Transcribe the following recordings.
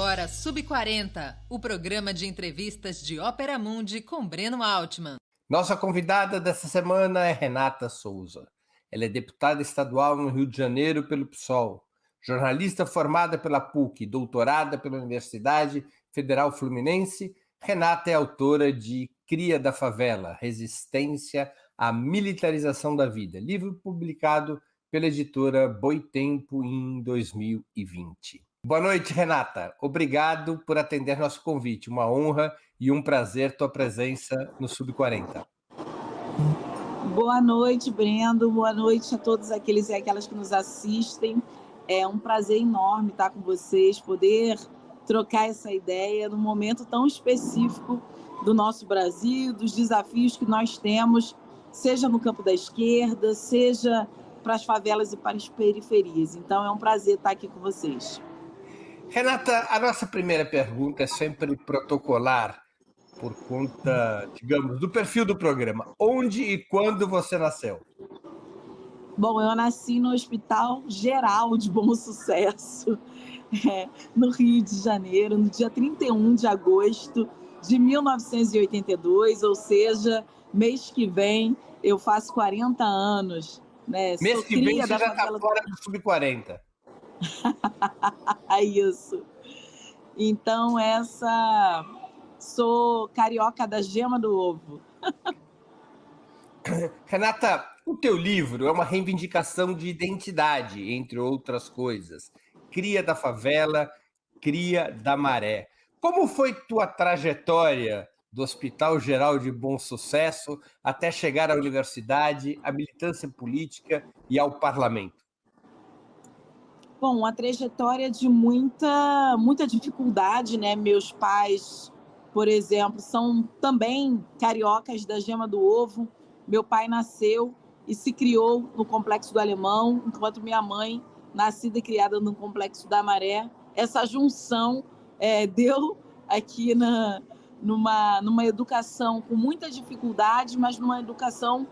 agora Sub40, o programa de entrevistas de Ópera Mundi com Breno Altman. Nossa convidada dessa semana é Renata Souza. Ela é deputada estadual no Rio de Janeiro pelo PSOL, jornalista formada pela PUC, doutorada pela Universidade Federal Fluminense. Renata é autora de Cria da Favela, Resistência à Militarização da Vida, livro publicado pela editora Boitempo em 2020. Boa noite, Renata. Obrigado por atender nosso convite. Uma honra e um prazer tua presença no Sub40. Boa noite, Brendo. Boa noite a todos aqueles e aquelas que nos assistem. É um prazer enorme estar com vocês, poder trocar essa ideia num momento tão específico do nosso Brasil, dos desafios que nós temos, seja no campo da esquerda, seja para as favelas e para as periferias. Então, é um prazer estar aqui com vocês. Renata, a nossa primeira pergunta é sempre protocolar, por conta, digamos, do perfil do programa. Onde e quando você nasceu? Bom, eu nasci no Hospital Geral de Bom Sucesso, no Rio de Janeiro, no dia 31 de agosto de 1982, ou seja, mês que vem eu faço 40 anos. Né? Mês Sou que vem cria você da já favela... está fora do Sub40. Isso. Então, sou carioca da gema do ovo. Renata, o teu livro é uma reivindicação de identidade, entre outras coisas. Cria da Favela, Cria da Maré. Como foi tua trajetória do Hospital Geral de Bom Sucesso até chegar à universidade, à militância política e ao parlamento? Bom, uma trajetória de muita dificuldade, né? Meus pais, por exemplo, são também cariocas da gema do ovo. Meu pai nasceu e se criou no Complexo do Alemão, enquanto minha mãe, nascida e criada no Complexo da Maré. Essa junção deu aqui numa educação com muita dificuldade, mas numa educação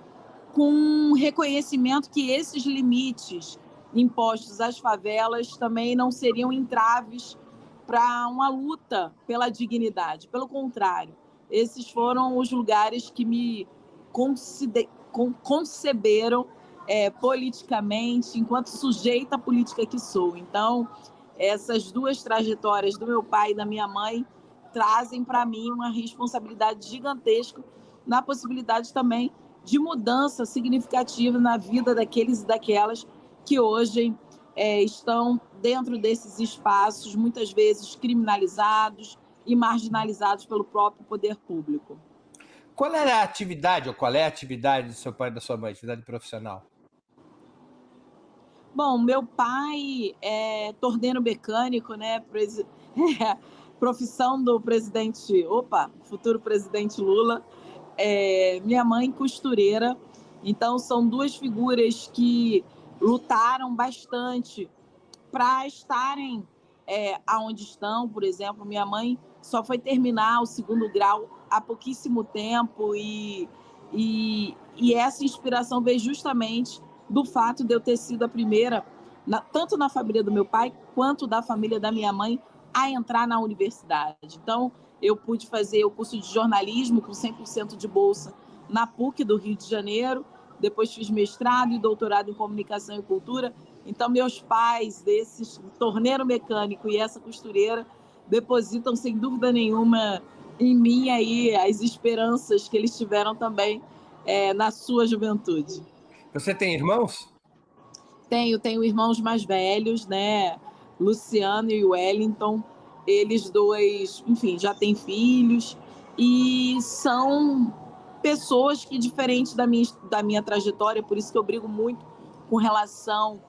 com reconhecimento que esses limites impostos às favelas também não seriam entraves para uma luta pela dignidade. Pelo contrário, esses foram os lugares que me conceberam politicamente, enquanto sujeita política que sou. Então, essas duas trajetórias do meu pai e da minha mãe trazem para mim uma responsabilidade gigantesca na possibilidade também de mudança significativa na vida daqueles e daquelas que hoje estão dentro desses espaços, muitas vezes criminalizados e marginalizados pelo próprio poder público. Qual era a atividade, ou qual é a atividade do seu pai e da sua mãe, atividade profissional? Bom, meu pai é torneiro mecânico, né? Profissão do futuro presidente Lula. Minha mãe, costureira. Então, são duas figuras que lutaram bastante para estarem aonde estão. Por exemplo, minha mãe só foi terminar o 2º grau há pouquíssimo tempo e essa inspiração veio justamente do fato de eu ter sido a primeira, tanto na família do meu pai quanto da família da minha mãe, a entrar na universidade. Então, eu pude fazer o curso de jornalismo com 100% de bolsa na PUC do Rio de Janeiro, depois fiz mestrado e doutorado em comunicação e cultura. Então, meus pais, desses torneiro mecânico e essa costureira, depositam, sem dúvida nenhuma, em mim aí as esperanças que eles tiveram também na sua juventude. Você tem irmãos? Tenho irmãos mais velhos, né? Luciano e Wellington. Eles dois, enfim, já têm filhos e são pessoas que, diferente da minha trajetória, por isso que eu brigo muito com relação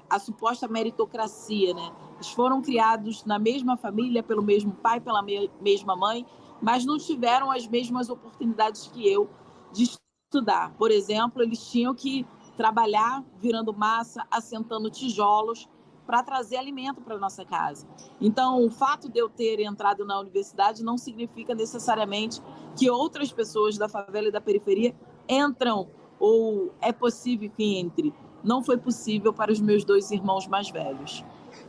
à suposta meritocracia, né? Eles foram criados na mesma família, pelo mesmo pai, pela mesma mãe, mas não tiveram as mesmas oportunidades que eu de estudar. Por exemplo, eles tinham que trabalhar virando massa, assentando tijolos para trazer alimento para a nossa casa. Então, o fato de eu ter entrado na universidade não significa necessariamente que outras pessoas da favela e da periferia entram ou é possível que entre. Não foi possível para os meus 2 irmãos mais velhos.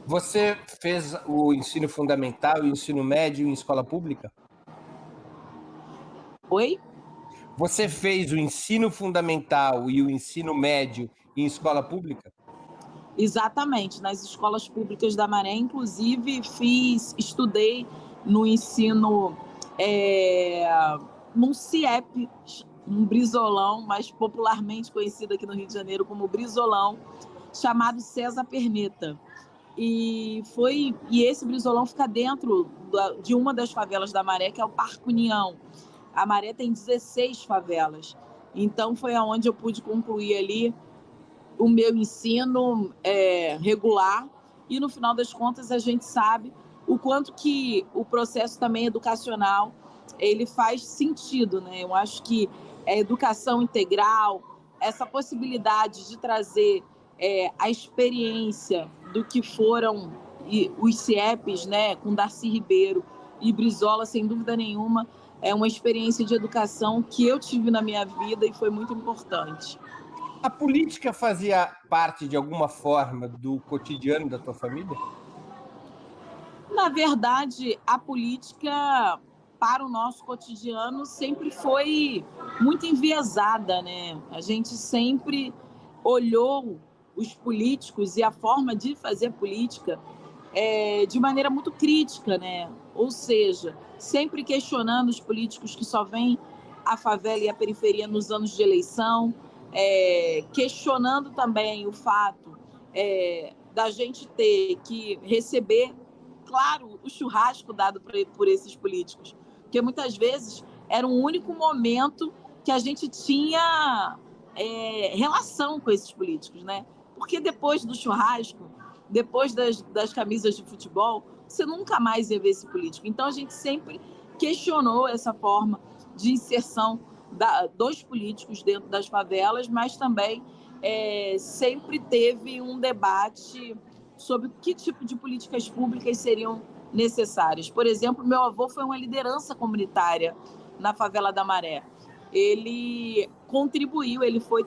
Você fez o ensino fundamental e o ensino médio em escola pública? Oi? Você fez o ensino fundamental e o ensino médio em escola pública? Exatamente, nas escolas públicas da Maré, inclusive estudei no ensino, é, num CIEP, um brisolão, mais popularmente conhecido aqui no Rio de Janeiro como brisolão, chamado César Perneta. E esse brisolão fica dentro de uma das favelas da Maré, que é o Parque União. A Maré tem 16 favelas. Então foi aonde eu pude concluir ali o meu ensino regular, e no final das contas a gente sabe o quanto que o processo também educacional ele faz sentido, né? Eu acho que a educação integral, essa possibilidade de trazer a experiência do que foram os CIEPs, né, com Darcy Ribeiro e Brizola, sem dúvida nenhuma, é uma experiência de educação que eu tive na minha vida e foi muito importante. A política fazia parte, de alguma forma, do cotidiano da tua família? Na verdade, a política para o nosso cotidiano sempre foi muito enviesada, né? A gente sempre olhou os políticos e a forma de fazer política de maneira muito crítica, né? Ou seja, sempre questionando os políticos que só vêm a favela e a periferia nos anos de eleição, questionando também o fato da gente ter que receber, claro, o churrasco dado por esses políticos, porque muitas vezes era um único momento que a gente tinha relação com esses políticos, né? Porque depois do churrasco, depois das camisas de futebol, você nunca mais ia ver esse político. Então a gente sempre questionou essa forma de inserção dos políticos dentro das favelas, mas também sempre teve um debate sobre que tipo de políticas públicas seriam necessárias. Por exemplo, meu avô foi uma liderança comunitária na favela da Maré. Ele contribuiu, ele foi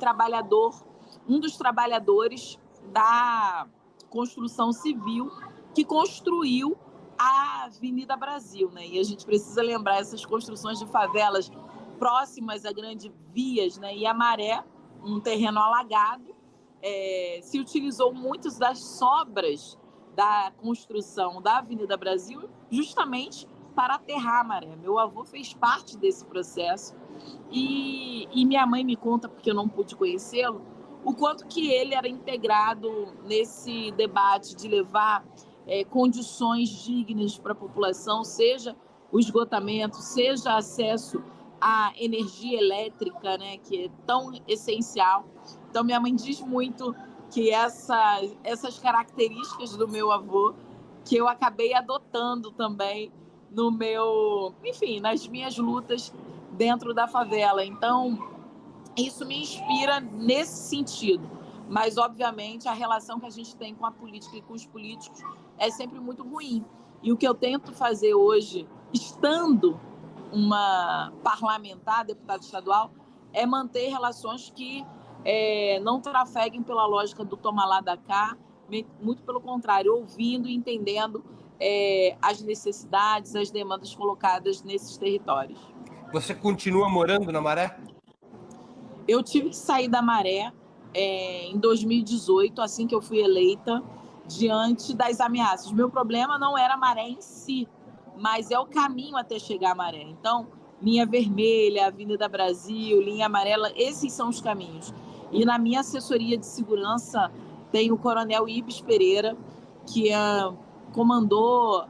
um dos trabalhadores da construção civil que construiu a Avenida Brasil, né? E a gente precisa lembrar essas construções de favelas próximas a grandes vias, né? E a Maré, um terreno alagado, se utilizou muitas das sobras da construção da Avenida Brasil justamente para aterrar a Maré. Meu avô fez parte desse processo e minha mãe me conta, porque eu não pude conhecê-lo, o quanto que ele era integrado nesse debate de levar condições dignas para a população, seja o esgotamento, seja acesso à energia elétrica, né, que é tão essencial. Então, minha mãe diz muito que essas características do meu avô, que eu acabei adotando também enfim, nas minhas lutas dentro da favela. Então, isso me inspira nesse sentido. Mas, obviamente, a relação que a gente tem com a política e com os políticos é sempre muito ruim. E o que eu tento fazer hoje, estando uma parlamentar, deputada estadual, é manter relações que não trafeguem pela lógica do toma lá da cá, muito pelo contrário, ouvindo e entendendo as necessidades, as demandas colocadas nesses territórios. Você continua morando na Maré? Eu tive que sair da Maré em 2018, assim que eu fui eleita, diante das ameaças. Meu problema não era a Maré em si, mas é o caminho até chegar à Maré. Então, linha vermelha, Avenida Brasil, linha amarela, esses são os caminhos. E na minha assessoria de segurança tem o coronel Ibis Pereira, que comandou,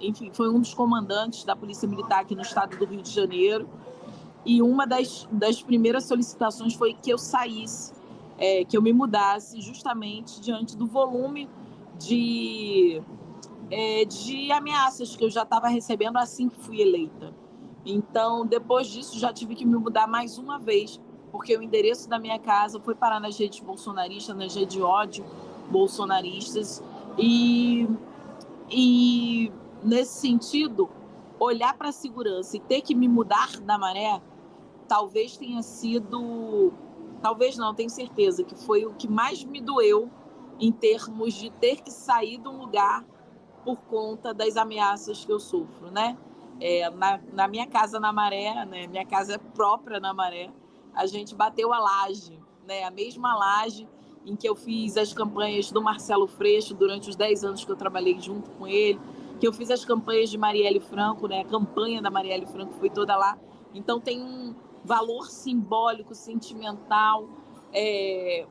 enfim, foi um dos comandantes da Polícia Militar aqui no estado do Rio de Janeiro. E uma das primeiras solicitações foi que eu saísse, que eu me mudasse, justamente diante do volume de ameaças que eu já estava recebendo assim que fui eleita. Então, depois disso, já tive que me mudar mais uma vez, porque o endereço da minha casa foi parar nas redes bolsonaristas, nas redes de ódio bolsonaristas. E nesse sentido, olhar para a segurança e ter que me mudar da Maré, talvez tenha sido, talvez não, tenho certeza que foi o que mais me doeu em termos de ter que sair de um lugar por conta das ameaças que eu sofro, né? Na minha casa na Maré, né? Minha casa é própria na Maré, a gente bateu a laje, né? A mesma laje em que eu fiz as campanhas do Marcelo Freixo durante os 10 anos que eu trabalhei junto com ele, que eu fiz as campanhas de Marielle Franco, né? A campanha da Marielle Franco foi toda lá. Então tem um valor simbólico, sentimental,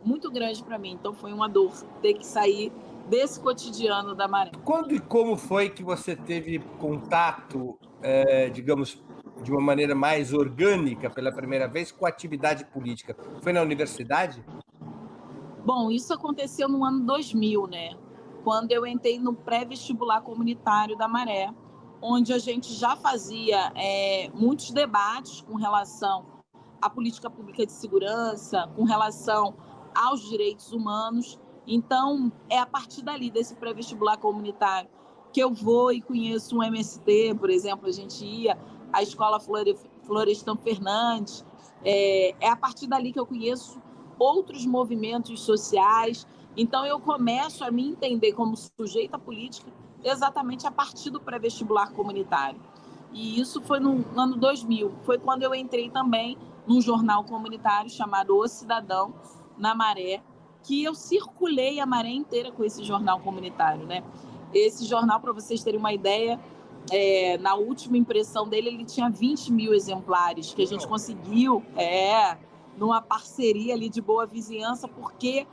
muito grande para mim. Então foi uma dor ter que sair desse cotidiano da Maré. Quando e como foi que você teve contato, digamos, de uma maneira mais orgânica pela primeira vez com a atividade política? Foi na universidade? Bom, isso aconteceu no ano 2000, né? Quando eu entrei no pré-vestibular comunitário da Maré, onde a gente já fazia muitos debates com relação à política pública de segurança, com relação aos direitos humanos. Então, é a partir dali, desse pré-vestibular comunitário, que eu vou e conheço um MST, por exemplo, a gente ia à Escola Florestan Fernandes. É a partir dali que eu conheço outros movimentos sociais. Então, eu começo a me entender como sujeita política exatamente a partir do pré-vestibular comunitário. E isso foi no ano 2000. Foi quando eu entrei também num jornal comunitário chamado O Cidadão, na Maré, que eu circulei a Maré inteira com esse jornal comunitário, né? Esse jornal, para vocês terem uma ideia, na última impressão dele, ele tinha 20 mil exemplares, que a gente conseguiu, numa parceria ali de boa vizinhança, porque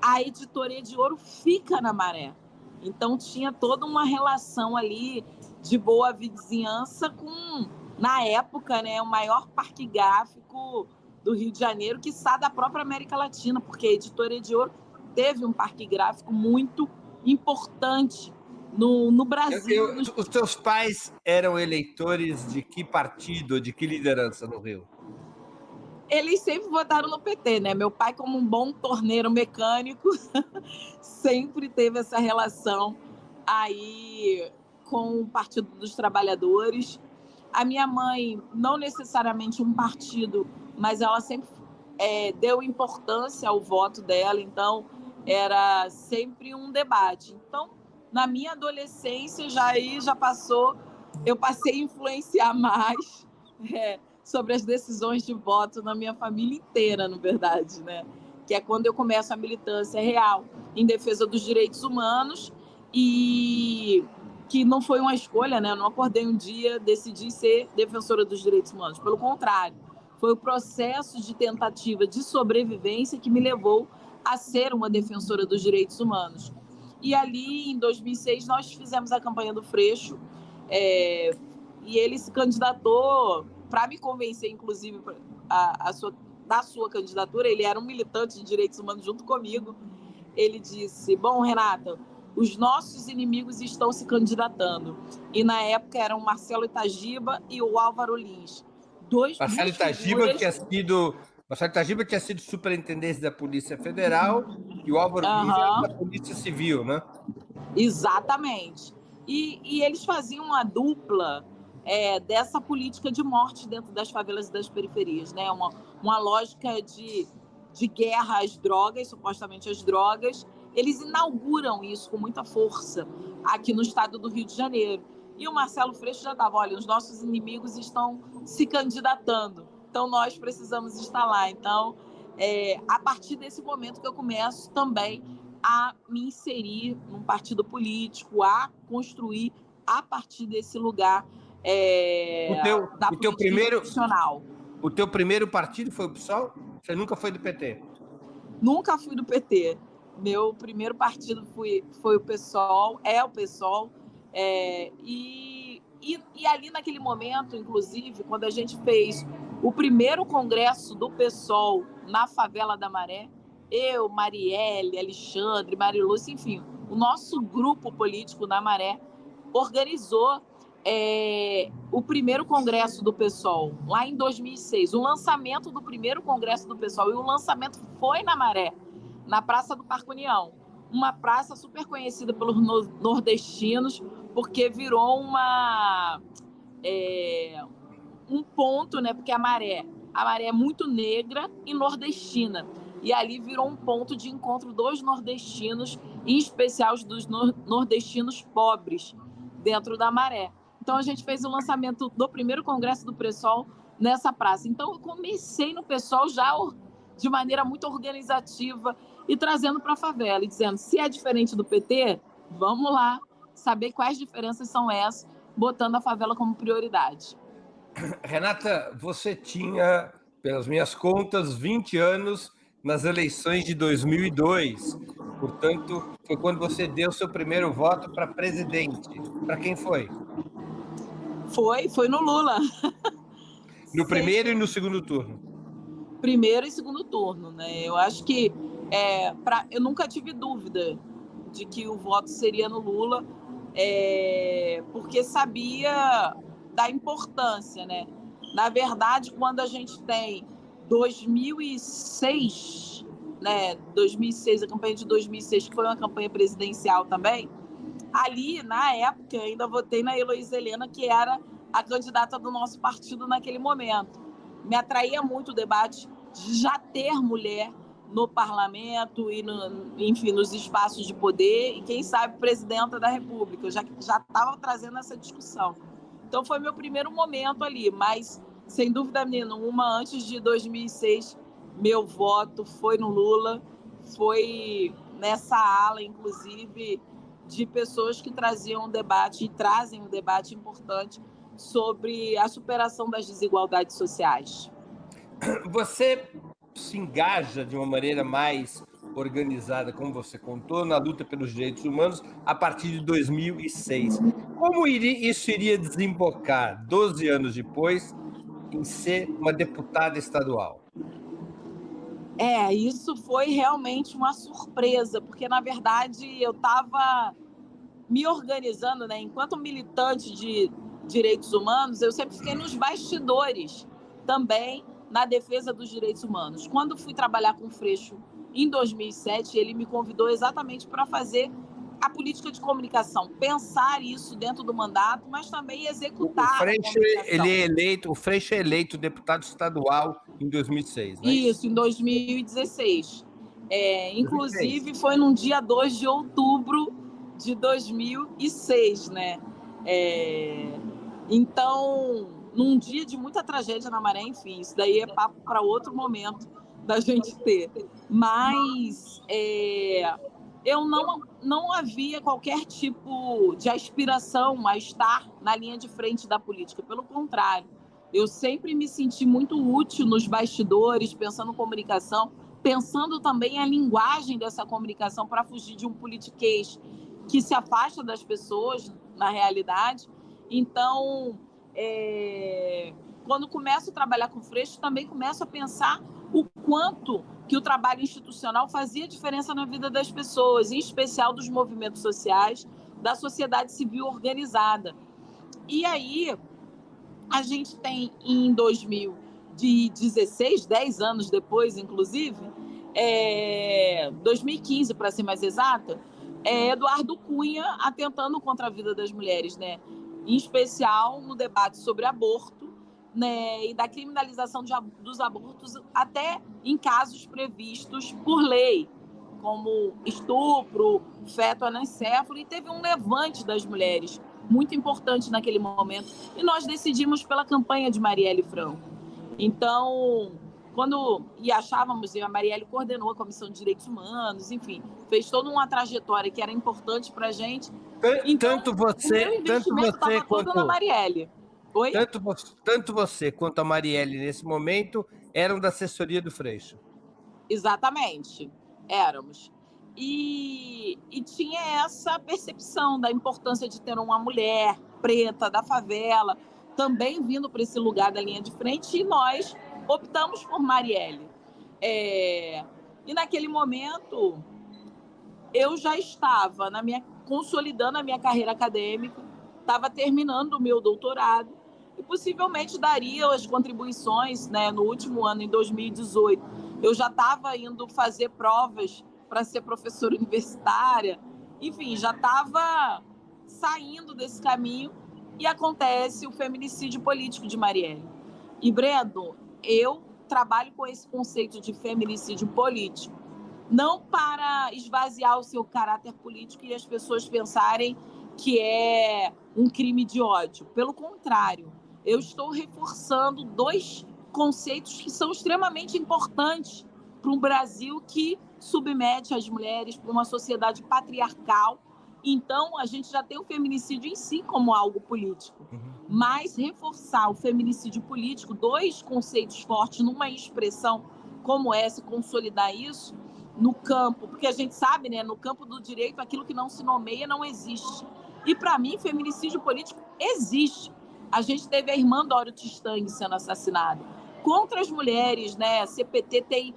a Editoria de Ouro fica na Maré. Então, tinha toda uma relação ali de boa vizinhança com, na época, né, o maior parque gráfico do Rio de Janeiro, quiçá da própria América Latina, porque a Editoria de Ouro teve um parque gráfico muito importante no Brasil. Os teus pais eram eleitores de que partido, de que liderança no Rio? Eles sempre votaram no PT, né? Meu pai, como um bom torneiro mecânico, sempre teve essa relação aí com o Partido dos Trabalhadores. A minha mãe, não necessariamente um partido, mas ela sempre deu importância ao voto dela, então era sempre um debate. Então, na minha adolescência, já passou, eu passei a influenciar mais sobre as decisões de voto na minha família inteira, na verdade, né? Que é quando eu começo a militância real em defesa dos direitos humanos, e que não foi uma escolha, né? Eu não acordei um dia, decidi ser defensora dos direitos humanos. Pelo contrário, foi o processo de tentativa de sobrevivência que me levou a ser uma defensora dos direitos humanos. E ali, em 2006, nós fizemos a campanha do Freixo, e ele se candidatou para me convencer, inclusive, da sua candidatura. Ele era um militante de direitos humanos junto comigo. Ele disse: bom, Renata, os nossos inimigos estão se candidatando. E, na época, eram o Marcelo Itagiba e o Álvaro Lins. Marcelo Itagiba tinha sido superintendente da Polícia Federal e o Álvaro Lins era da Polícia Civil, né? Exatamente. E eles faziam uma dupla dessa política de morte dentro das favelas e das periferias, né? Uma lógica de guerra às drogas, supostamente às drogas. Eles inauguram isso com muita força aqui no estado do Rio de Janeiro. E o Marcelo Freixo já estava: olha, os nossos inimigos estão se candidatando, então nós precisamos estar lá. Então, a partir desse momento que eu começo também a me inserir num partido político, a construir a partir desse lugar da política institucional. O teu primeiro partido foi o PSOL? Você nunca foi do PT? Nunca fui do PT. Meu primeiro partido foi o PSOL, é o PSOL. E ali naquele momento, inclusive, quando a gente fez o primeiro congresso do PSOL na favela da Maré, eu, Marielle, Alexandre, Marilúcia, enfim, o nosso grupo político na Maré organizou o primeiro congresso do PSOL, lá em 2006, o lançamento do primeiro congresso do PSOL, e o lançamento foi na Maré, na Praça do Parque União, uma praça super conhecida pelos nordestinos, porque virou um ponto, né? Porque a maré é muito negra e nordestina. e ali virou um ponto de encontro dos nordestinos, em especial dos nordestinos pobres, dentro da Maré. Então, a gente fez o lançamento do primeiro congresso do PSOL nessa praça. Então, eu comecei no PSOL já de maneira muito organizativa e trazendo para a favela, e dizendo, se é diferente do PT, vamos lá saber quais diferenças são essas, botando a favela como prioridade. Renata, você tinha, pelas minhas contas, 20 anos nas eleições de 2002. Portanto, foi quando você deu seu primeiro voto para presidente. Para quem foi? Foi no Lula. No primeiro e no segundo turno? Primeiro e segundo turno, né? Eu acho que eu nunca tive dúvida de que o voto seria no Lula, porque sabia da importância, né? Na verdade, quando a gente tem 2006, né? 2006, a campanha de 2006, que foi uma campanha presidencial também, ali, na época, eu ainda votei na Heloísa Helena, que era a candidata do nosso partido naquele momento. Me atraía muito o debate de já ter mulher no parlamento e, enfim, nos espaços de poder, e quem sabe presidenta da República. Eu já estava trazendo essa discussão. Então, foi meu primeiro momento ali, mas, sem dúvida nenhuma, antes de 2006, meu voto foi no Lula, foi nessa ala, inclusive, de pessoas que traziam um debate e trazem um debate importante sobre a superação das desigualdades sociais. Você se engaja de uma maneira mais organizada, como você contou, na luta pelos direitos humanos a partir de 2006. Como isso iria desembocar, 12 anos depois, em ser uma deputada estadual? Isso foi realmente uma surpresa, porque, na verdade, eu estava me organizando, né? Enquanto militante de direitos humanos, eu sempre fiquei nos bastidores também na defesa dos direitos humanos. Quando fui trabalhar com o Freixo em 2007, ele me convidou exatamente para fazer a política de comunicação, pensar isso dentro do mandato, mas também executar a comunicação. O Freixo é eleito deputado estadual em 2006, não é isso? Isso, em 2016. Inclusive, foi no dia 2 de outubro de 2006, né? Então, num dia de muita tragédia na Maré, enfim, isso daí é papo para outro momento da gente ter. Mas eu não havia qualquer tipo de aspiração a estar na linha de frente da política. Pelo contrário, eu sempre me senti muito útil nos bastidores, pensando em comunicação, pensando também a linguagem dessa comunicação para fugir de um politiquês que se afasta das pessoas, na realidade. Então, quando começo a trabalhar com o Freixo, também começo a pensar o quanto que o trabalho institucional fazia diferença na vida das pessoas, em especial dos movimentos sociais, da sociedade civil organizada. E aí, a gente tem, em 2016, 10 anos depois, inclusive, 2015, para ser mais exata, Eduardo Cunha atentando contra a vida das mulheres, né? Em especial no debate sobre aborto, né? E da criminalização dos abortos até em casos previstos por lei, como estupro, feto anencefalo, e teve um levante das mulheres muito importante naquele momento, e nós decidimos pela campanha de Marielle Franco. Então, achávamos, e a Marielle coordenou a Comissão de Direitos Humanos, enfim, fez toda uma trajetória que era importante para a gente. Então, tanto você quanto na Marielle. Oi? Tanto você quanto a Marielle, nesse momento, eram da assessoria do Freixo. Exatamente, éramos. E tinha essa percepção da importância de ter uma mulher preta da favela também vindo para esse lugar da linha de frente, e nós optamos por Marielle. E naquele momento eu já estava consolidando a minha carreira acadêmica, estava terminando o meu doutorado e possivelmente daria as contribuições, né, no último ano, em 2018. Eu já estava indo fazer provas para ser professora universitária, enfim, já estava saindo desse caminho, e acontece o feminicídio político de Marielle. E, Breno, eu trabalho com esse conceito de feminicídio político, não para esvaziar o seu caráter político e as pessoas pensarem que é um crime de ódio. Pelo contrário, eu estou reforçando dois conceitos que são extremamente importantes para um Brasil que submete as mulheres para uma sociedade patriarcal. Então, a gente já tem o feminicídio em si como algo político. Mas reforçar o feminicídio político, dois conceitos fortes numa expressão como essa, consolidar isso no campo, porque a gente sabe, né, no campo do direito, aquilo que não se nomeia não existe. E, para mim, feminicídio político existe. A gente teve a irmã Dora Tistang sendo assassinada. Contra as mulheres, né, a CPT tem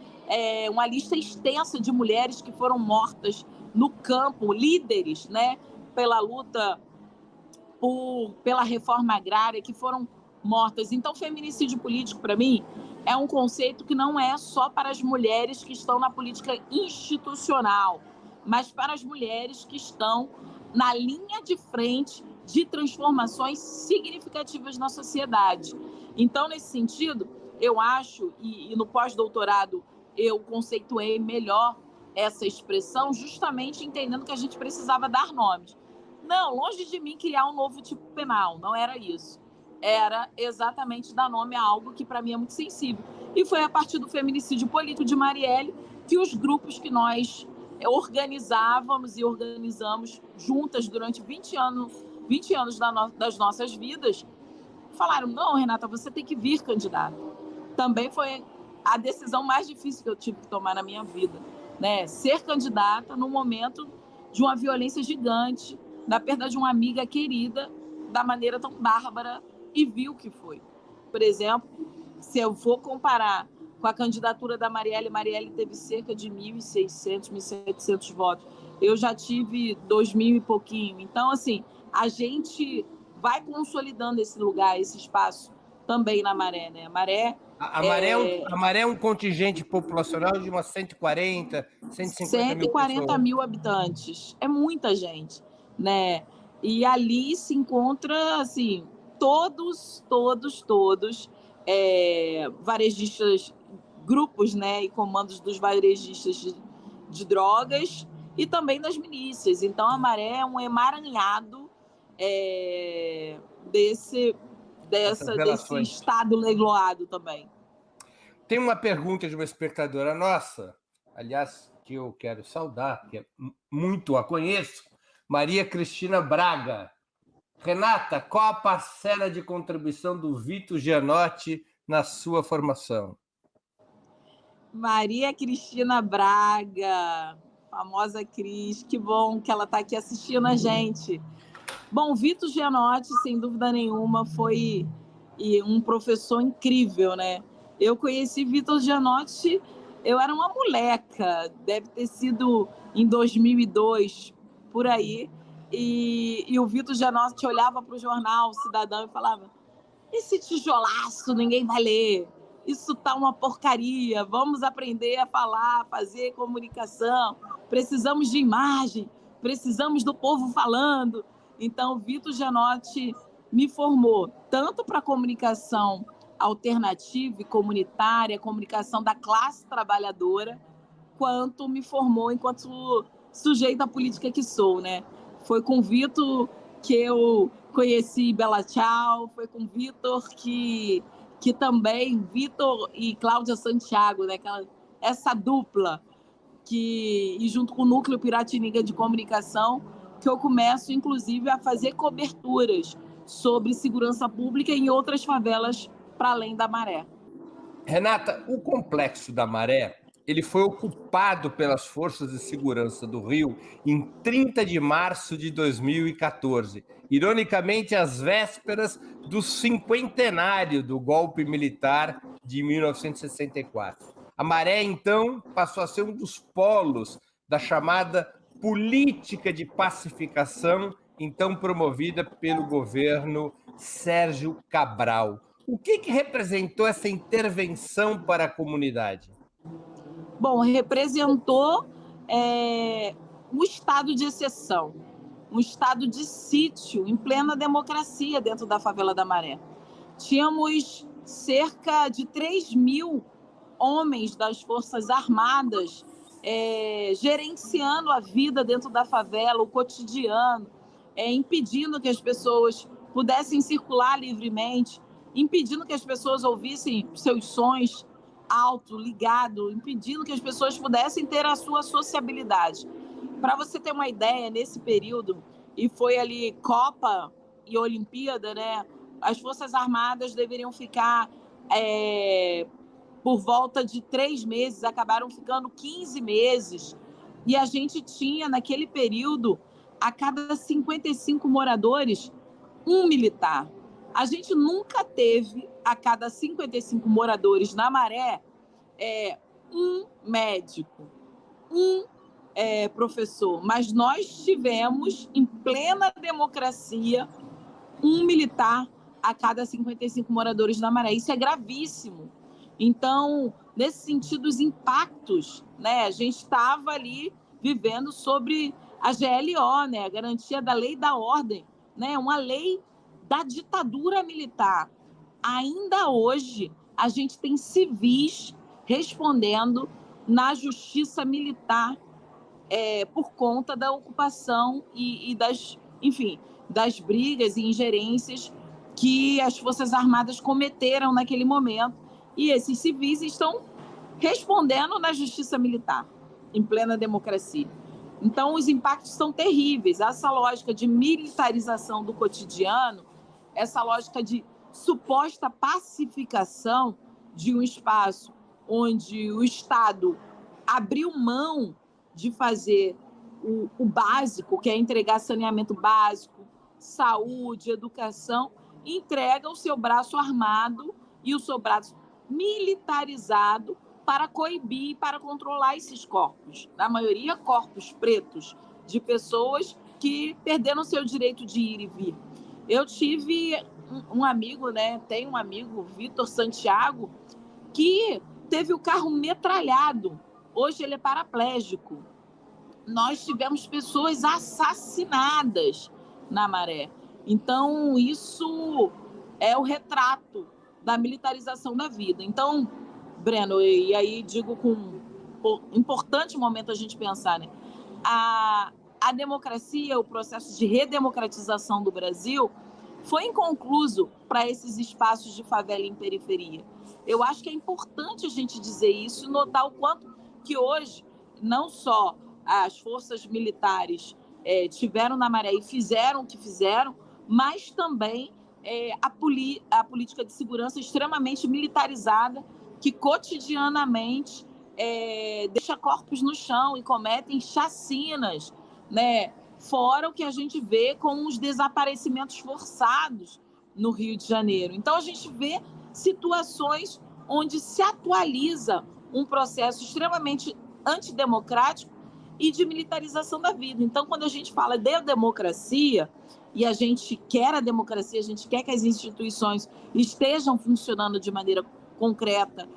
uma lista extensa de mulheres que foram mortas no campo, líderes, né, pela luta pela reforma agrária, que foram mortas. Então, feminicídio político, para mim, é um conceito que não é só para as mulheres que estão na política institucional, mas para as mulheres que estão na linha de frente de transformações significativas na sociedade. Então, nesse sentido, eu acho, e no pós-doutorado eu conceituei melhor essa expressão, justamente entendendo que a gente precisava dar nomes. Não, longe de mim criar um novo tipo penal, não era isso. Era exatamente dar nome a algo que para mim é muito sensível. E foi a partir do feminicídio político de Marielle que os grupos que nós organizávamos e organizamos juntas durante 20 anos das nossas vidas, falaram, não, Renata, você tem que vir candidata. Também foi a decisão mais difícil que eu tive que tomar na minha vida, né? Ser candidata no momento de uma violência gigante, da perda de uma amiga querida, da maneira tão bárbara e vil que foi. Por exemplo, se eu for comparar com a candidatura da Marielle teve cerca de 1.600, 1.700 votos. Eu já tive 2.000 e pouquinho. Então, assim, a gente vai consolidando esse lugar, esse espaço também na Maré, né? A Maré é um contingente populacional de umas 140, 150 mil pessoas. 140 mil habitantes. É muita gente, né? E ali se encontra, assim, todos varejistas, grupos, né, e comandos dos varejistas de drogas e também das milícias. Então, a Maré é um emaranhado desse estado leiloado também. Tem uma pergunta de uma espectadora nossa, aliás, que eu quero saudar, que muito a conheço, Maria Cristina Braga. Renata, qual a parcela de contribuição do Vito Gianotti na sua formação? Maria Cristina Braga, famosa Cris, que bom que ela está aqui assistindo a gente. Bom, Vito Gianotti, sem dúvida nenhuma, foi um professor incrível, né? Eu conheci Vito Gianotti, eu era uma moleca, deve ter sido em 2002, por aí, e o Vito Gianotti olhava para o jornal Cidadão e falava, esse tijolaço ninguém vai ler, isso tá uma porcaria, vamos aprender a falar, fazer comunicação, precisamos de imagem, precisamos do povo falando. Então, o Vito Gianotti me formou tanto para a comunicação alternativa e comunitária, comunicação da classe trabalhadora, quanto me formou enquanto sujeita política que sou, né? Foi com o Vitor que eu conheci Bela Tchau, foi com o Vitor que também, Vitor e Cláudia Santiago, né? Essa dupla, e junto com o Núcleo Piratininga de Comunicação, que eu começo, inclusive, a fazer coberturas sobre segurança pública em outras favelas para além da Maré. Renata, o complexo da Maré ele foi ocupado pelas forças de segurança do Rio em 30 de março de 2014, ironicamente às vésperas do cinquentenário do golpe militar de 1964. A Maré, então, passou a ser um dos polos da chamada política de pacificação, então promovida pelo governo Sérgio Cabral. O que representou essa intervenção para a comunidade? Bom, representou um estado de exceção, um estado de sítio em plena democracia dentro da favela da Maré. Tínhamos cerca de 3.000 homens das Forças Armadas gerenciando a vida dentro da favela, o cotidiano, impedindo que as pessoas pudessem circular livremente, impedindo que as pessoas ouvissem seus sons alto, ligado, impedindo que as pessoas pudessem ter a sua sociabilidade. Para você ter uma ideia, nesse período, e foi ali Copa e Olimpíada, né? As Forças Armadas deveriam ficar por volta de 3 meses, acabaram ficando 15 meses. E a gente tinha, naquele período, a cada 55 moradores, um militar. A gente nunca teve, a cada 55 moradores na Maré, um médico, um professor. Mas nós tivemos, em plena democracia, um militar a cada 55 moradores na Maré. Isso é gravíssimo. Então, nesse sentido, os impactos, né? A gente estava ali vivendo sobre a GLO, né? A garantia da lei e da ordem, né? Uma lei da ditadura militar. Ainda hoje, a gente tem civis respondendo na justiça militar por conta da ocupação e das brigas e ingerências que as Forças Armadas cometeram naquele momento. E esses civis estão respondendo na justiça militar, em plena democracia. Então, os impactos são terríveis. Essa lógica de militarização do cotidiano, essa lógica de suposta pacificação de um espaço onde o Estado abriu mão de fazer o básico, que é entregar saneamento básico, saúde, educação, entrega o seu braço armado e o seu braço militarizado para coibir, para controlar esses corpos. Na maioria, corpos pretos, de pessoas que perderam seu direito de ir e vir. Eu tive um amigo, né? Tem um amigo, Vitor Santiago, que teve o carro metralhado. Hoje ele é paraplégico. Nós tivemos pessoas assassinadas na Maré. Então, isso é o retrato da militarização da vida. Então, Breno, e aí digo com um importante momento a gente pensar, né? A democracia, o processo de redemocratização do Brasil foi inconcluso para esses espaços de favela em periferia. Eu acho que é importante a gente dizer isso e notar o quanto que hoje, não só as forças militares tiveram na Maré e fizeram o que fizeram, mas também a política de segurança extremamente militarizada, que cotidianamente deixa corpos no chão e cometem chacinas, né? Fora o que a gente vê com os desaparecimentos forçados no Rio de Janeiro. Então, a gente vê situações onde se atualiza um processo extremamente antidemocrático e de militarização da vida. Então, quando a gente fala de democracia, e a gente quer a democracia, a gente quer que as instituições estejam funcionando de maneira concreta,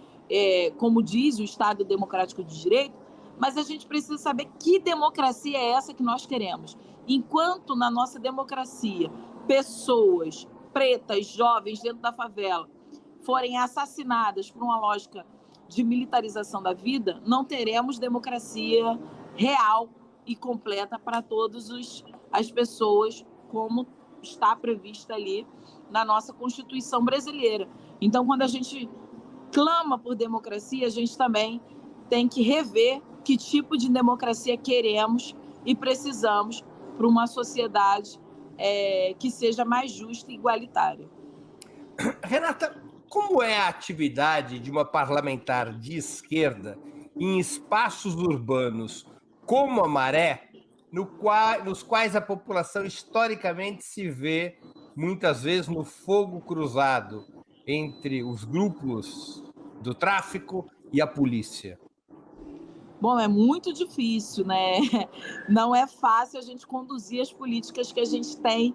como diz o Estado Democrático de Direito, mas a gente precisa saber que democracia é essa que nós queremos. Enquanto na nossa democracia, pessoas pretas, jovens dentro da favela, forem assassinadas por uma lógica de militarização da vida, não teremos democracia real e completa para todas as pessoas, como está prevista ali na nossa Constituição brasileira. Então, quando a gente clama por democracia, a gente também tem que rever que tipo de democracia queremos e precisamos para uma sociedade que seja mais justa e igualitária. Renata, como é a atividade de uma parlamentar de esquerda em espaços urbanos como a Maré, nos quais a população historicamente se vê, muitas vezes, no fogo cruzado entre os grupos do tráfico e a polícia? Bom, é muito difícil, né? Não é fácil a gente conduzir as políticas que a gente tem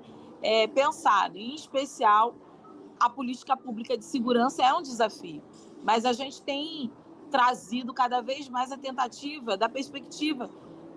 pensado. Em especial, a política pública de segurança é um desafio. Mas a gente tem trazido cada vez mais a tentativa da perspectiva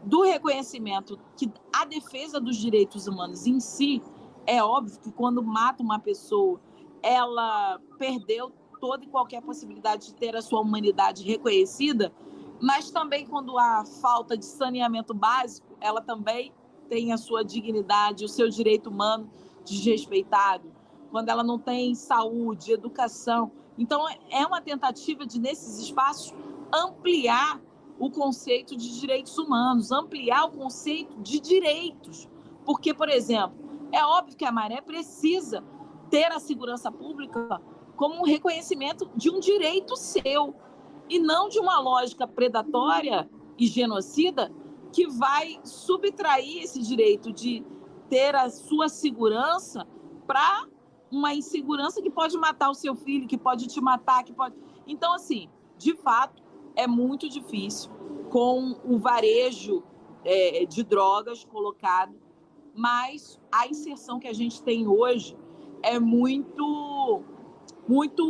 do reconhecimento que a defesa dos direitos humanos em si, é óbvio que quando mata uma pessoa, ela perdeu toda e qualquer possibilidade de ter a sua humanidade reconhecida, mas também quando há falta de saneamento básico, ela também tem a sua dignidade, o seu direito humano desrespeitado, quando ela não tem saúde, educação. Então, é uma tentativa de, nesses espaços, ampliar o conceito de direitos humanos, ampliar o conceito de direitos. Porque, por exemplo, é óbvio que a Maré precisa ter a segurança pública como um reconhecimento de um direito seu, e não de uma lógica predatória e genocida que vai subtrair esse direito de ter a sua segurança para uma insegurança que pode matar o seu filho, que pode te matar, que pode... Então, assim, de fato, é muito difícil com o varejo de drogas colocado, mas a inserção que a gente tem hoje é muito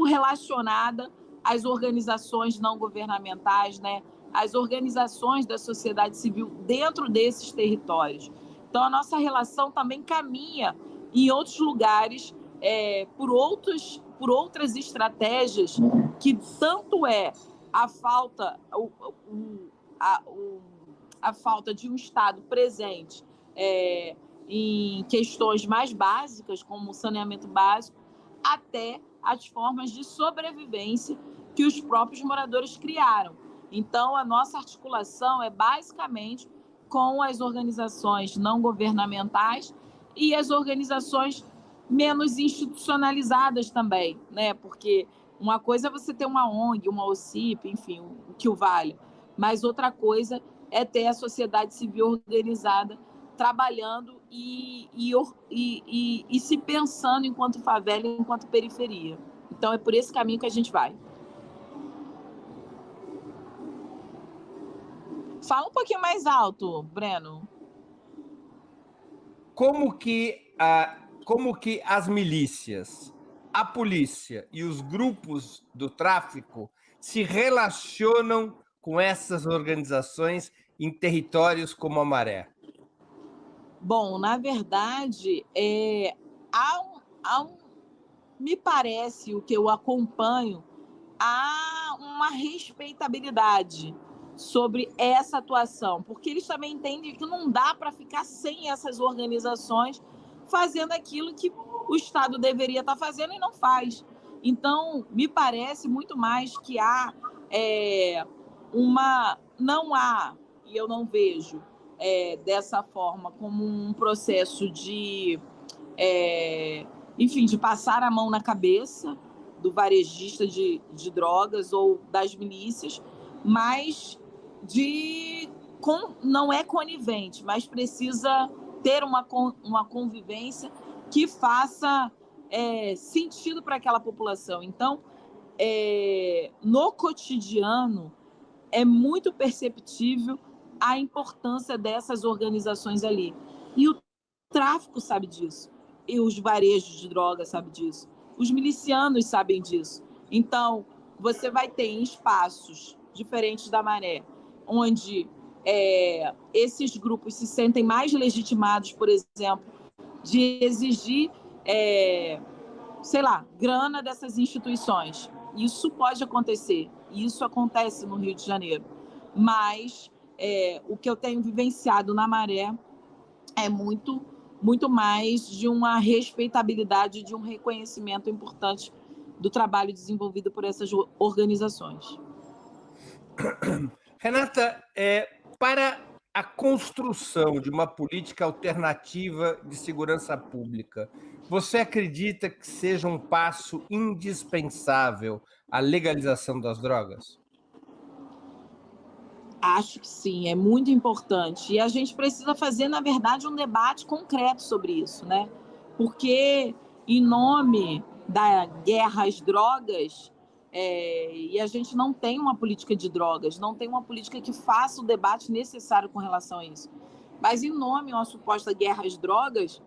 relacionada às organizações não governamentais, né? Às organizações da sociedade civil dentro desses territórios. Então, a nossa relação também caminha em outros lugares por outras estratégias, que tanto é a falta, a falta de um Estado presente em questões mais básicas, como o saneamento básico, até as formas de sobrevivência que os próprios moradores criaram. Então, a nossa articulação é basicamente com as organizações não governamentais e as organizações menos institucionalizadas também, né? Porque uma coisa é você ter uma ONG, uma OCIP, enfim, o que o valha, mas outra coisa é ter a sociedade civil organizada trabalhando e se pensando enquanto favela, enquanto periferia. Então, é por esse caminho que a gente vai. Fala um pouquinho mais alto, Breno. Como que as milícias, a polícia e os grupos do tráfico se relacionam com essas organizações em territórios como a Maré? Bom, na verdade, me parece, o que eu acompanho, há uma respeitabilidade sobre essa atuação, porque eles também entendem que não dá para ficar sem essas organizações fazendo aquilo que o Estado deveria estar fazendo e não faz. Então, me parece muito mais que não há, e eu não vejo dessa forma, como um processo de, enfim, de passar a mão na cabeça do varejista de drogas ou das milícias, mas não é conivente, mas precisa ter uma convivência que faça sentido para aquela população. Então, no cotidiano, é muito perceptível a importância dessas organizações ali. E o tráfico sabe disso, e os varejos de drogas sabem disso, os milicianos sabem disso. Então, você vai ter em espaços diferentes da Maré, onde esses grupos se sentem mais legitimados, por exemplo, de exigir, grana dessas instituições. Isso pode acontecer, isso acontece no Rio de Janeiro, mas o que eu tenho vivenciado na Maré é muito mais de uma respeitabilidade, de um reconhecimento importante do trabalho desenvolvido por essas organizações. Renata, para a construção de uma política alternativa de segurança pública, você acredita que seja um passo indispensável a legalização das drogas? Acho que sim, é muito importante. E a gente precisa fazer, na verdade, um debate concreto sobre isso, né? Porque, em nome da guerra às drogas, e a gente não tem uma política de drogas, não tem uma política que faça o debate necessário com relação a isso. Mas, em nome de uma suposta guerra às drogas,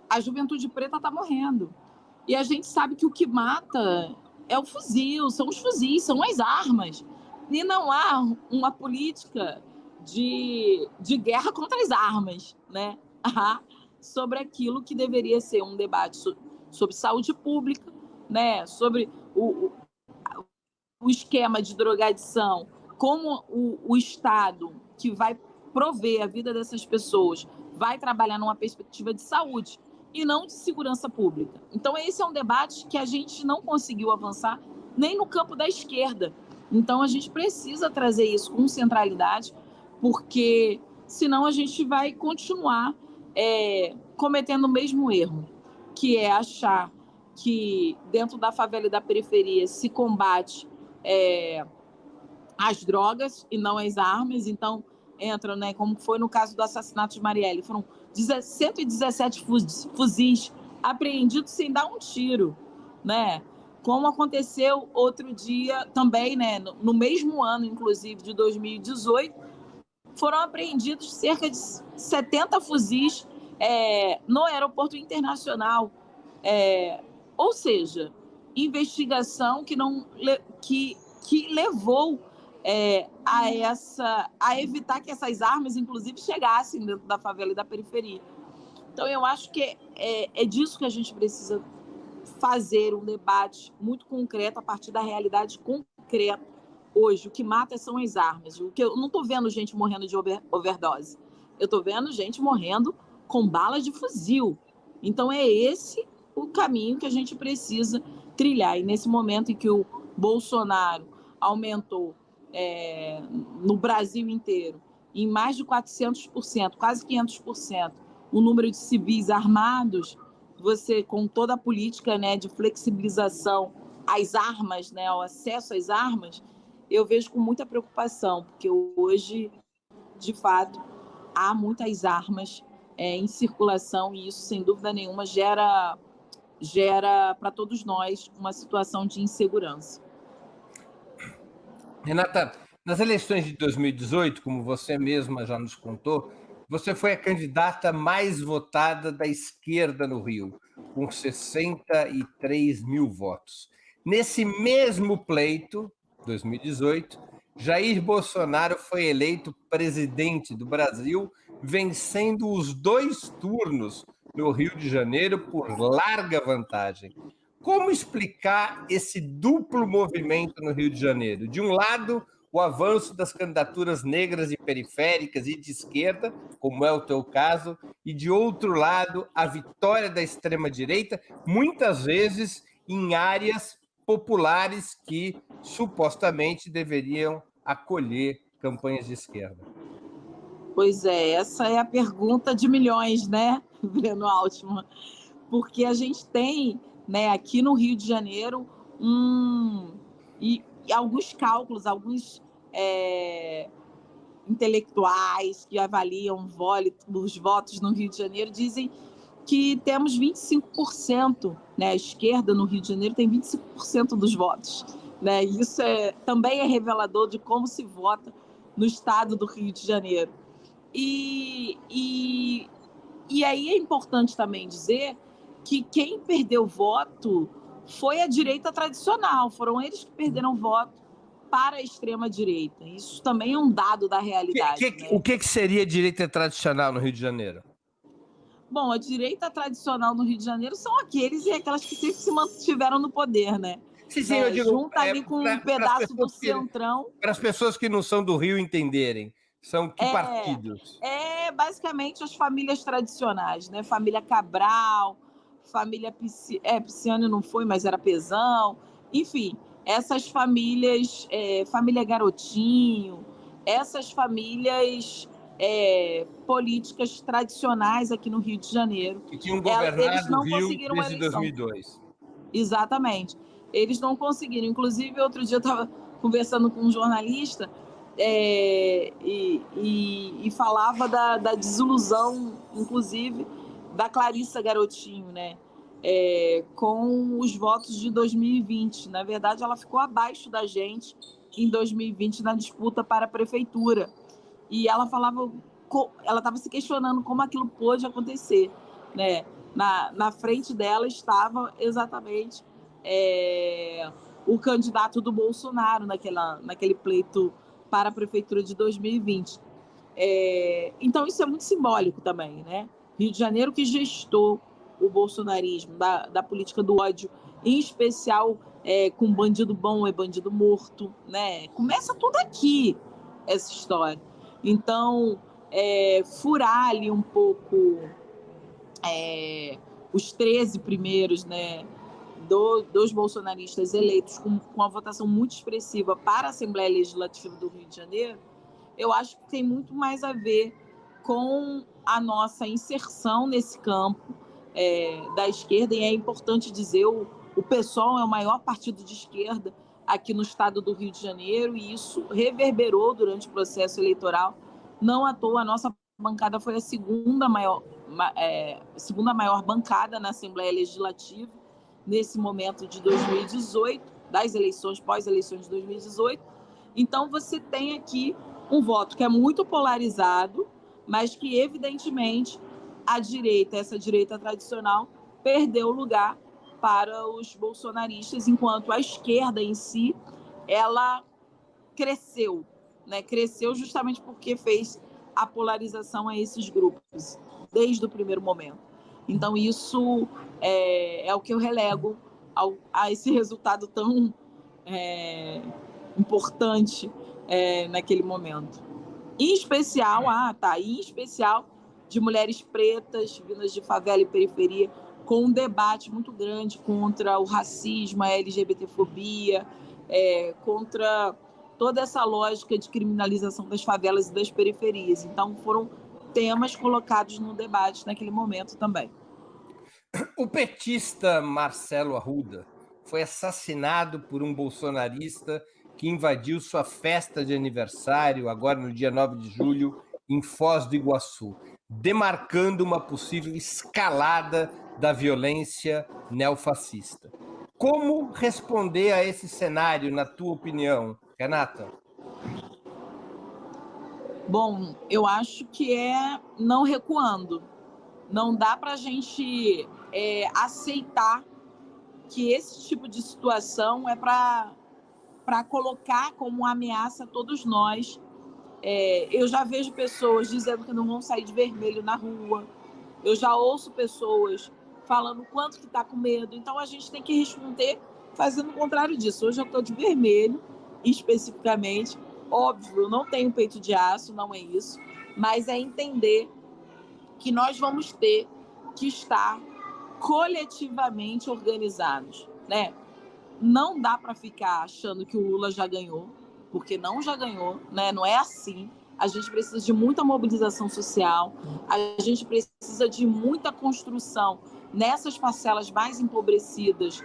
a juventude preta está morrendo. E a gente sabe que o que mata é o fuzil, são os fuzis, são as armas. E não há uma política de guerra contra as armas, né? Sobre aquilo que deveria ser um debate sobre saúde pública, né? Sobre o esquema de drogadição, como o Estado, que vai prover a vida dessas pessoas, vai trabalhar numa perspectiva de saúde e não de segurança pública. Então, esse é um debate que a gente não conseguiu avançar nem no campo da esquerda. Então, a gente precisa trazer isso com centralidade, porque senão a gente vai continuar cometendo o mesmo erro, que é achar que dentro da favela e da periferia se combate as drogas e não as armas. Então, entra, né, como foi no caso do assassinato de Marielle, foram 117 fuzis apreendidos sem dar um tiro, né? Como aconteceu outro dia também, né, no mesmo ano, inclusive, de 2018, foram apreendidos cerca de 70 fuzis no aeroporto internacional. Ou seja, investigação que levou a evitar que essas armas, inclusive, chegassem dentro da favela e da periferia. Então, eu acho que é disso que a gente precisa fazer um debate muito concreto a partir da realidade concreta. Hoje, o que mata são as armas. Eu não estou vendo gente morrendo de overdose. Eu estou vendo gente morrendo com balas de fuzil. Então, é esse o caminho que a gente precisa trilhar. E nesse momento em que o Bolsonaro aumentou no Brasil inteiro em mais de 400%, quase 500%, o número de civis armados, você, com toda a política, né, de flexibilização às armas, né, ao acesso às armas, eu vejo com muita preocupação, porque hoje, de fato, há muitas armas em circulação e isso, sem dúvida nenhuma, gera para todos nós uma situação de insegurança. Renata, nas eleições de 2018, como você mesma já nos contou, você foi a candidata mais votada da esquerda no Rio, com 63 mil votos. Nesse mesmo pleito, 2018, Jair Bolsonaro foi eleito presidente do Brasil, vencendo os 2 turnos no Rio de Janeiro por larga vantagem. Como explicar esse duplo movimento no Rio de Janeiro? De um lado, o avanço das candidaturas negras e periféricas e de esquerda, como é o teu caso, e de outro lado, a vitória da extrema-direita, muitas vezes em áreas populares que supostamente deveriam acolher campanhas de esquerda. Pois é, essa é a pergunta de milhões, né, Breno Altman? Porque a gente tem, né, aqui no Rio de Janeiro e alguns cálculos, alguns intelectuais que avaliam os votos no Rio de Janeiro dizem que temos 25%, né, a esquerda no Rio de Janeiro tem 25% dos votos, né? Isso também é revelador de como se vota no estado do Rio de Janeiro. E aí é importante também dizer que quem perdeu voto foi a direita tradicional, foram eles que perderam voto para a extrema-direita. Isso também é um dado da realidade. O que seria direita tradicional no Rio de Janeiro? Bom, a direita tradicional no Rio de Janeiro são aqueles e aquelas que sempre se mantiveram no poder, né? Sim, eu digo, junta ali com um pedaço do centrão. Para as pessoas que não são do Rio entenderem, são que partidos? Basicamente as famílias tradicionais, né? Família Cabral, família Pisciani não foi, mas era Pezão. Enfim, essas famílias, família Garotinho, essas famílias políticas tradicionais aqui no Rio de Janeiro. Que tinham governado o Rio desde 2002. Exatamente. Eles não conseguiram. Inclusive, outro dia eu estava conversando com um jornalista e falava da desilusão, inclusive, da Clarissa Garotinho, né? Com os votos de 2020. Na verdade, ela ficou abaixo da gente em 2020 na disputa para a prefeitura. E ela falava, ela estava se questionando como aquilo pôde acontecer, né? Na frente dela estava exatamente o candidato do Bolsonaro naquele pleito para a prefeitura de 2020. Então, isso é muito simbólico também, né? Rio de Janeiro que gestou o bolsonarismo, da política do ódio, em especial com bandido bom é bandido morto, né? Começa tudo aqui, essa história. Então, furar ali um pouco os 13 primeiros, né, dos bolsonaristas eleitos com a votação muito expressiva para a Assembleia Legislativa do Rio de Janeiro, eu acho que tem muito mais a ver com a nossa inserção nesse campo da esquerda, e é importante dizer, o PSOL é o maior partido de esquerda aqui no estado do Rio de Janeiro, e isso reverberou durante o processo eleitoral. Não à toa, a nossa bancada foi a segunda maior bancada na Assembleia Legislativa nesse momento de 2018, das eleições, pós-eleições de 2018. Então, você tem aqui um voto que é muito polarizado, mas que, evidentemente, a direita, essa direita tradicional, perdeu lugar para os bolsonaristas, enquanto a esquerda em si, ela cresceu, né? Cresceu justamente porque fez a polarização a esses grupos, desde o primeiro momento. Então, isso é o que eu relego a esse resultado tão importante naquele momento. Em especial, em especial de mulheres pretas, vindas de favela e periferia, com um debate muito grande contra o racismo, a LGBTfobia, contra toda essa lógica de criminalização das favelas e das periferias. Então, foram temas colocados no debate naquele momento também. O petista Marcelo Arruda foi assassinado por um bolsonarista que invadiu sua festa de aniversário, agora no dia 9 de julho, em Foz do Iguaçu, demarcando uma possível escalada da violência neofascista. Como responder a esse cenário, na tua opinião, Renata? Bom, eu acho que não recuando. Não dá para a gente aceitar que esse tipo de situação é para colocar como ameaça a todos nós. Eu já vejo pessoas dizendo que não vão sair de vermelho na rua. Eu já ouço pessoas falando quanto que está com medo. Então, a gente tem que responder fazendo o contrário disso. Hoje eu estou de vermelho, especificamente. Óbvio, eu não tenho peito de aço, não é isso. Mas é entender que nós vamos ter que estar coletivamente organizados, né? Não dá para ficar achando que o Lula já ganhou, porque não já ganhou, né? Não é assim. A gente precisa de muita mobilização social, a gente precisa de muita construção nessas parcelas mais empobrecidas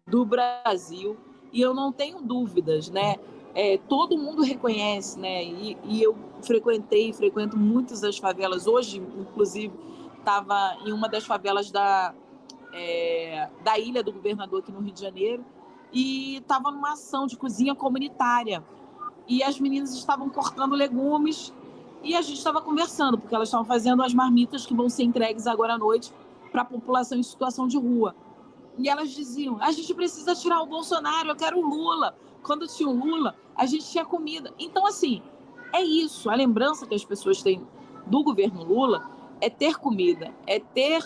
do Brasil, e eu não tenho dúvidas, né? Todo mundo reconhece, né? E eu frequento muitas das favelas. Hoje, inclusive, estava em uma das favelas da Ilha do Governador, aqui no Rio de Janeiro, e estava numa ação de cozinha comunitária. E as meninas estavam cortando legumes e a gente estava conversando, porque elas estavam fazendo as marmitas que vão ser entregues agora à noite para a população em situação de rua. E elas diziam, a gente precisa tirar o Bolsonaro, eu quero o Lula. Quando tinha o Lula, a gente tinha comida. Então, assim, é isso. A lembrança que as pessoas têm do governo Lula é ter comida, é ter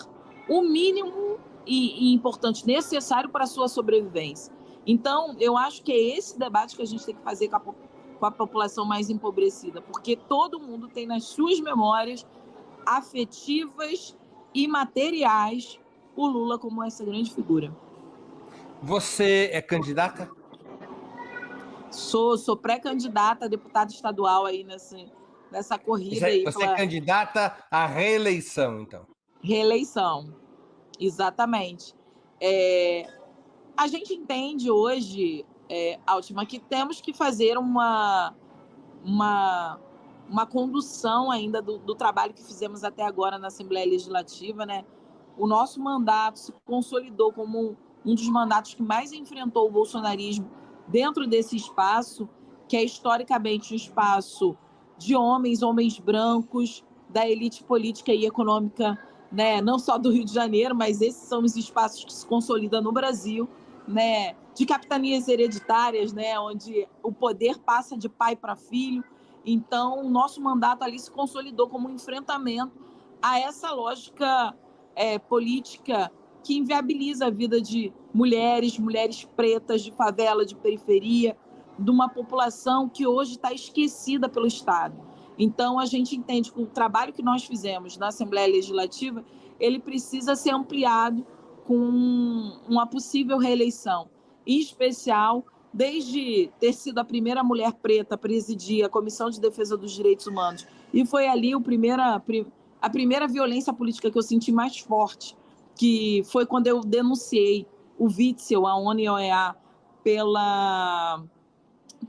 o mínimo e importante, necessário para a sua sobrevivência. Então, eu acho que é esse debate que a gente tem que fazer com a população mais empobrecida, porque todo mundo tem nas suas memórias afetivas e materiais o Lula como essa grande figura. Você é candidata? Sou pré-candidata a deputada estadual aí nessa corrida. Você é candidata à reeleição, então? Reeleição, exatamente. A gente entende hoje, Altman, que temos que fazer uma condução ainda do trabalho que fizemos até agora na Assembleia Legislativa, né? O nosso mandato se consolidou como um dos mandatos que mais enfrentou o bolsonarismo dentro desse espaço, que é historicamente um espaço de homens brancos, da elite política e econômica, né? Não só do Rio de Janeiro, mas esses são os espaços que se consolidam no Brasil, né? De capitanias hereditárias, né? Onde o poder passa de pai para filho. Então, o nosso mandato ali se consolidou como um enfrentamento a essa lógica política que inviabiliza a vida de mulheres pretas, de favela, de periferia, de uma população que hoje está esquecida pelo Estado. Então, a gente entende que o trabalho que nós fizemos na Assembleia Legislativa, ele precisa ser ampliado com uma possível reeleição, em especial, desde ter sido a primeira mulher preta a presidir a Comissão de Defesa dos Direitos Humanos, e foi ali a primeira violência política que eu senti mais forte, que foi quando eu denunciei o Witzel, a ONU e a OEA,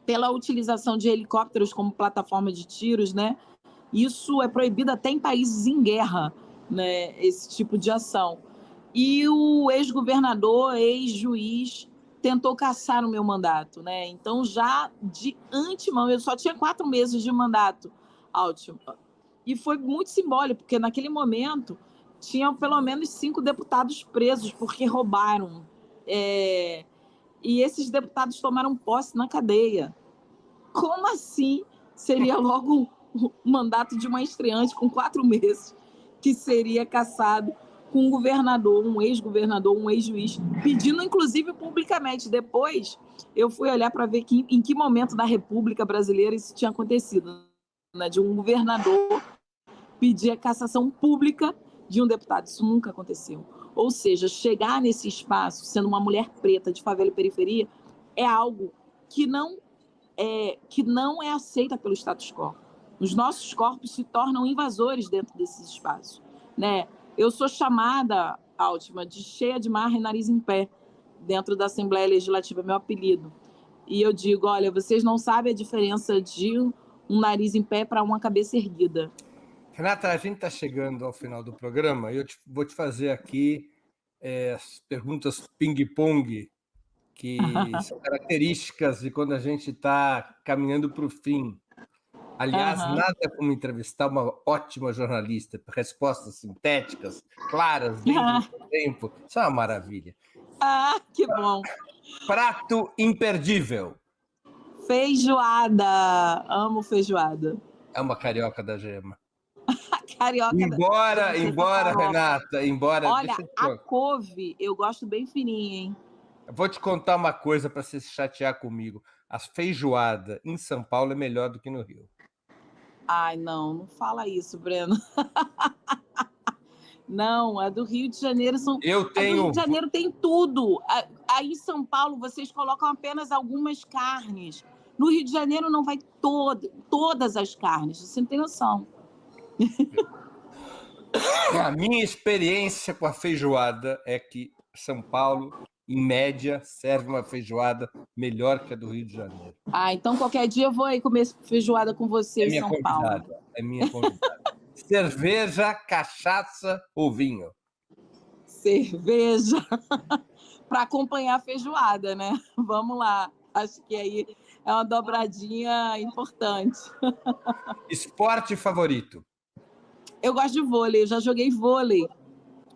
pela utilização de helicópteros como plataforma de tiros, né? Isso é proibido até em países em guerra, né? Esse tipo de ação. E o ex-governador, ex-juiz, tentou cassar o meu mandato, né? Então, já de antemão, eu só tinha 4 meses de mandato, Altman. E foi muito simbólico, porque naquele momento tinham pelo menos 5 deputados presos porque roubaram. E esses deputados tomaram posse na cadeia. Como assim seria logo o mandato de uma estreante com 4 meses que seria cassado com um governador, um ex-governador, um ex-juiz, pedindo inclusive publicamente? Depois eu fui olhar para ver em que momento da República Brasileira isso tinha acontecido, né? De um governador pedir a cassação pública de um deputado. Isso nunca aconteceu. Ou seja, chegar nesse espaço, sendo uma mulher preta de favela e periferia, é algo que não é aceita pelo status quo. Os nossos corpos se tornam invasores dentro desses espaços, né? Eu sou chamada, Altman, de cheia de marra e nariz em pé, dentro da Assembleia Legislativa, meu apelido. E eu digo, olha, vocês não sabem a diferença de um nariz em pé para uma cabeça erguida. Renata, a gente está chegando ao final do programa e eu vou te fazer aqui as perguntas ping-pong, que são características de quando a gente está caminhando para o fim. Aliás, nada como entrevistar uma ótima jornalista, respostas sintéticas, claras, dentro do tempo. Isso é uma maravilha. Que bom. Prato imperdível. Feijoada. Amo feijoada. É uma carioca da gema. Carioca Embora, da Renata, embora... Olha, a couve eu gosto bem fininha, hein? Eu vou te contar uma coisa para você se chatear comigo. A feijoada em São Paulo é melhor do que no Rio. Ai, não fala isso, Breno. Não, a do Rio de Janeiro são... A do Rio de Janeiro tem tudo. Aí em São Paulo vocês colocam apenas algumas carnes. No Rio de Janeiro não vai todas as carnes. Você não tem noção. A minha experiência com a feijoada é que São Paulo, em média, serve uma feijoada melhor que a do Rio de Janeiro. Então qualquer dia eu vou aí comer feijoada com você em São Paulo. É minha convidada. Cerveja, cachaça ou vinho? Cerveja. Para acompanhar a feijoada, né? Vamos lá. Acho que aí é uma dobradinha importante. Esporte favorito? Eu gosto de vôlei, eu já joguei vôlei.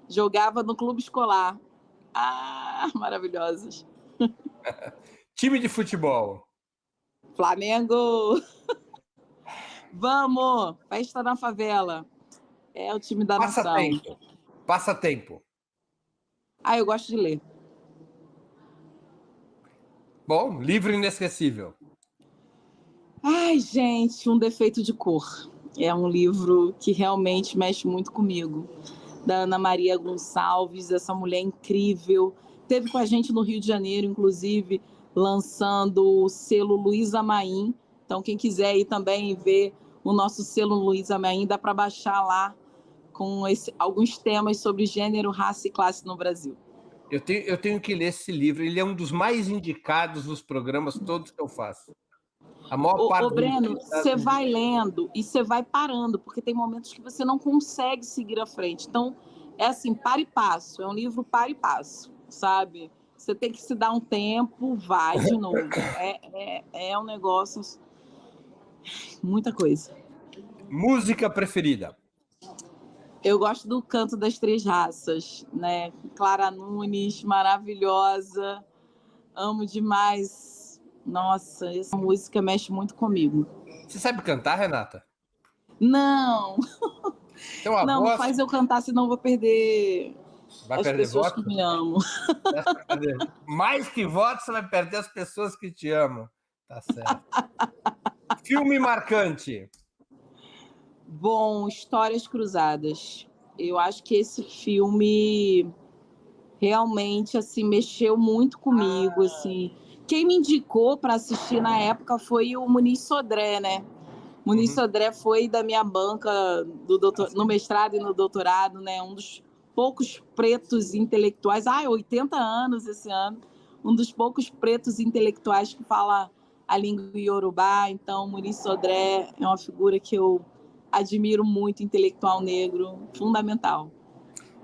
Jogava no clube escolar. Maravilhosos. Time de futebol? Flamengo! Vamos! Festa na favela. É o time da nação. Passatempo. Eu gosto de ler. Bom, livro inesquecível. Gente, Um Defeito de Cor. É um livro que realmente mexe muito comigo. Da Ana Maria Gonçalves, essa mulher incrível. Teve com a gente no Rio de Janeiro, inclusive, lançando o selo Luísa Maim. Então, quem quiser ir também ver o nosso selo Luísa Maim, dá para baixar lá com alguns temas sobre gênero, raça e classe no Brasil. Eu tenho que ler esse livro. Ele é um dos mais indicados nos programas todos que eu faço. A maior parte Breno, você vai lendo e você vai parando, porque tem momentos que você não consegue seguir à frente. Então, é assim, para e passo. É um livro para e passo, sabe? Você tem que se dar um tempo, vai de novo. É um negócio... Muita coisa. Música preferida? Eu gosto do Canto das Três Raças, né? Clara Nunes, maravilhosa. Amo demais. Nossa, essa música mexe muito comigo. Você sabe cantar, Renata? Não. Não faz eu cantar, senão eu vou perder Vai As perder pessoas votos? que me amam. Mais que votos, você vai perder as pessoas que te amam. Tá certo. Filme marcante. Bom, Histórias Cruzadas. Eu acho que esse filme realmente assim mexeu muito comigo, assim. Quem me indicou para assistir na época foi o Muniz Sodré, né? Muniz Sodré foi da minha banca no mestrado e no doutorado, né? Um dos poucos pretos intelectuais, 80 anos esse ano, um dos poucos pretos intelectuais que fala a língua iorubá. Então, Muniz Sodré é uma figura que eu admiro muito, intelectual negro, fundamental.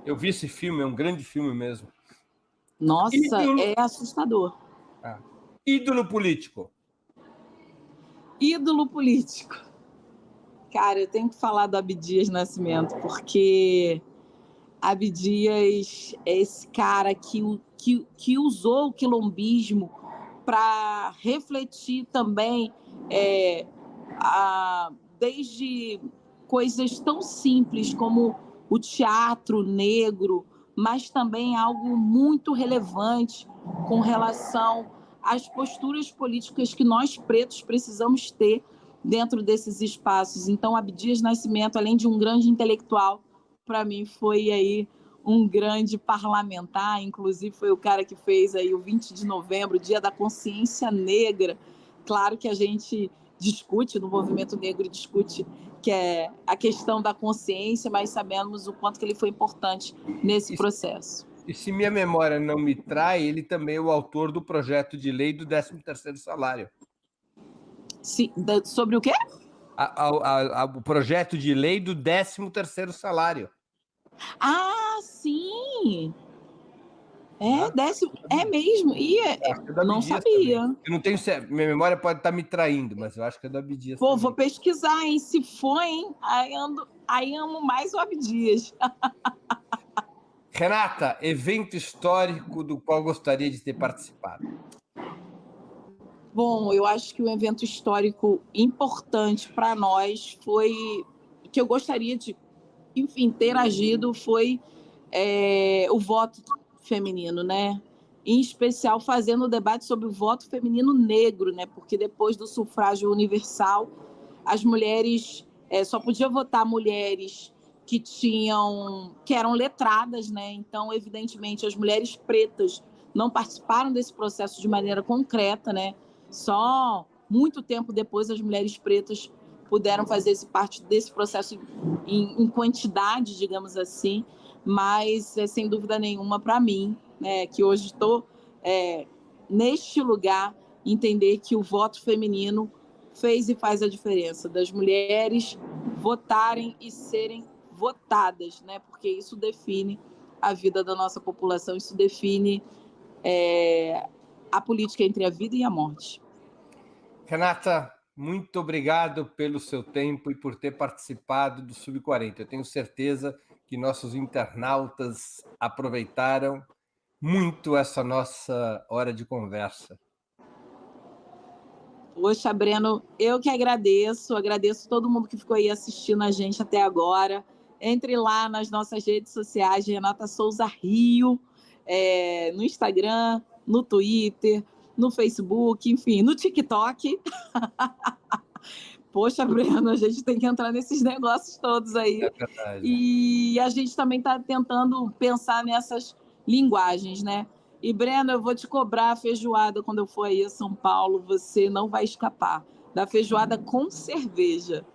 Eu vi esse filme, é um grande filme mesmo. Nossa, é assustador. Ídolo político. Ídolo político. Cara, eu tenho que falar do Abdias Nascimento, porque Abdias é esse cara que usou o quilombismo para refletir também desde coisas tão simples como o teatro negro, mas também algo muito relevante com relação às posturas políticas que nós pretos precisamos ter dentro desses espaços. Então, Abdias Nascimento, além de um grande intelectual, para mim foi aí um grande parlamentar, inclusive foi o cara que fez aí o 20 de novembro, Dia da Consciência Negra. Claro que a gente discute, no movimento negro discute que é a questão da consciência, mas sabemos o quanto que ele foi importante nesse processo. E se minha memória não me trai, ele também é o autor do projeto de lei do 13º salário. Sim, sobre o quê? O projeto de lei do 13º salário. Ah, sim! É mesmo? Não sabia. Também. Eu não tenho, minha memória pode estar me traindo, mas eu acho que é do Abdias. Pô, vou pesquisar, hein? Se for, hein? Aí amo mais o Abdias. Renata, evento histórico do qual gostaria de ter participado? Bom, eu acho que um evento histórico importante para nós foi que eu gostaria de, enfim, ter agido foi o voto feminino, né? Em especial fazendo o debate sobre o voto feminino negro, né? Porque depois do sufrágio universal, as mulheres só podiam votar mulheres que eram letradas, né? Então, evidentemente, as mulheres pretas não participaram desse processo de maneira concreta, né? Só muito tempo depois as mulheres pretas puderam fazer parte desse processo em quantidade, digamos assim, mas sem dúvida nenhuma para mim, né, que hoje estou neste lugar, entender que o voto feminino fez e faz a diferença, das mulheres votarem e serem votadas, né, porque isso define a vida da nossa população, isso define a política entre a vida e a morte. Renata, muito obrigado pelo seu tempo e por ter participado do Sub-40. Eu tenho certeza que nossos internautas aproveitaram muito essa nossa hora de conversa. Poxa, Breno, eu que agradeço todo mundo que ficou aí assistindo a gente até agora. Entre lá nas nossas redes sociais, Renata Souza Rio, no Instagram, no Twitter, no Facebook, enfim, no TikTok. Poxa, Breno, a gente tem que entrar nesses negócios todos aí. É verdade. E a gente também está tentando pensar nessas linguagens, né? E, Breno, eu vou te cobrar a feijoada quando eu for aí a São Paulo, você não vai escapar. Da feijoada com cerveja.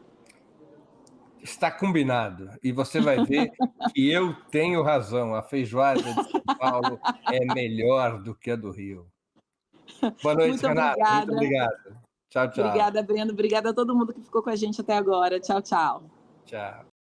Está combinado. E você vai ver que eu tenho razão. A feijoada de São Paulo é melhor do que a do Rio. Boa noite, Muito Renata. obrigada. Muito obrigado. Tchau, tchau. Obrigada, Breno. Obrigada a todo mundo que ficou com a gente até agora. Tchau, tchau. Tchau.